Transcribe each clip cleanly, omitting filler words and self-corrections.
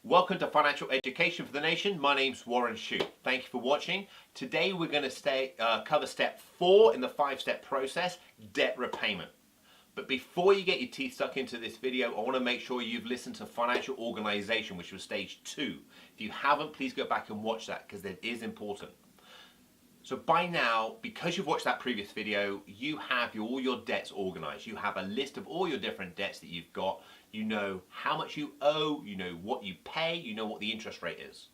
Welcome to Financial Education for the Nation. My name's Warren Shute. Thank you for watching. Today we're going to cover step 4 in the 5-step process, debt repayment. But before you get your teeth stuck into this video, I want to make sure you've listened to financial organization, which was stage 2. If you haven't, please go back and watch that because it is important. So by now, because you've watched that previous video, you have all your debts organized. You have a list of all your different debts that you've got. You know how much you owe, you know what you pay, you know what the interest rate is.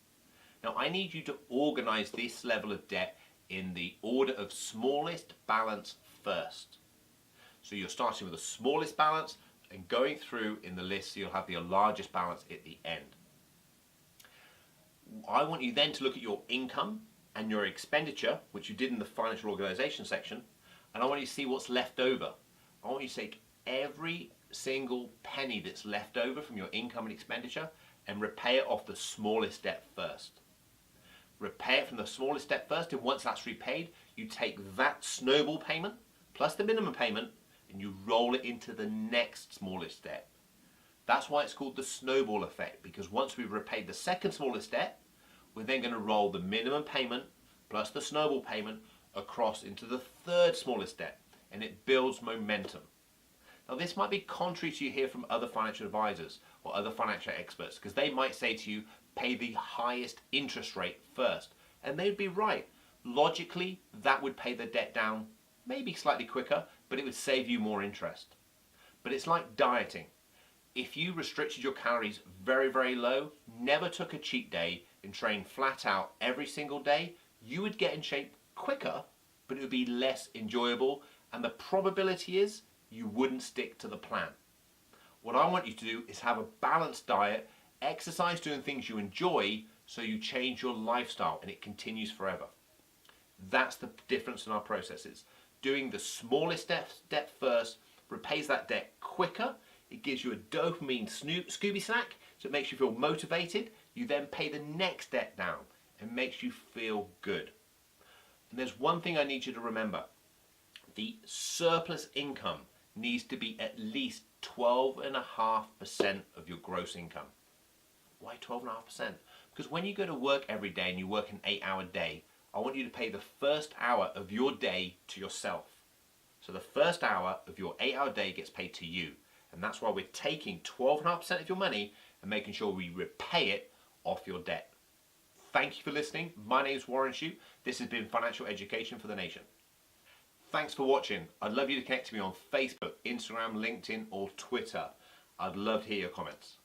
Now I need you to organize this level of debt in the order of smallest balance first. So you're starting with the smallest balance and going through in the list so you'll have your largest balance at the end. I want you then to look at your income and your expenditure, which you did in the financial organization section, and I want you to see what's left over. I want you to take every single penny that's left over from your income and expenditure and repay it off the smallest debt first. Repay it from the smallest debt first, and once that's repaid, you take that snowball payment plus the minimum payment and you roll it into the next smallest debt. That's why it's called the snowball effect, because once we've repaid the second smallest debt, we're then going to roll the minimum payment plus the snowball payment across into the third smallest debt, and it builds momentum. Now this might be contrary to you hear from other financial advisors or other financial experts, because they might say to you, pay the highest interest rate first. And they'd be right. Logically, that would pay the debt down maybe slightly quicker, but it would save you more interest. But it's like dieting. If you restricted your calories very, very low, never took a cheat day and trained flat out every single day, you would get in shape quicker, but it would be less enjoyable, and the probability is you wouldn't stick to the plan. What I want you to do is have a balanced diet, exercise doing things you enjoy, so you change your lifestyle and it continues forever. That's the difference in our processes. Doing the smallest debt first repays that debt quicker. It gives you a dopamine Scooby snack, so it makes you feel motivated. You then pay the next debt down and makes you feel good. And there's one thing I need you to remember. The surplus income needs to be at least 12.5% of your gross income. Why 12.5%? Because when you go to work every day and you work an 8-hour day, I want you to pay the first hour of your day to yourself. So the first hour of your 8-hour day gets paid to you. And that's why we're taking 12.5% of your money and making sure we repay it off your debt. Thank you for listening. My name is Warren Shute. This has been Financial Education for the Nation. Thanks for watching. I'd love you to connect to me on Facebook, Instagram, LinkedIn or Twitter. I'd love to hear your comments.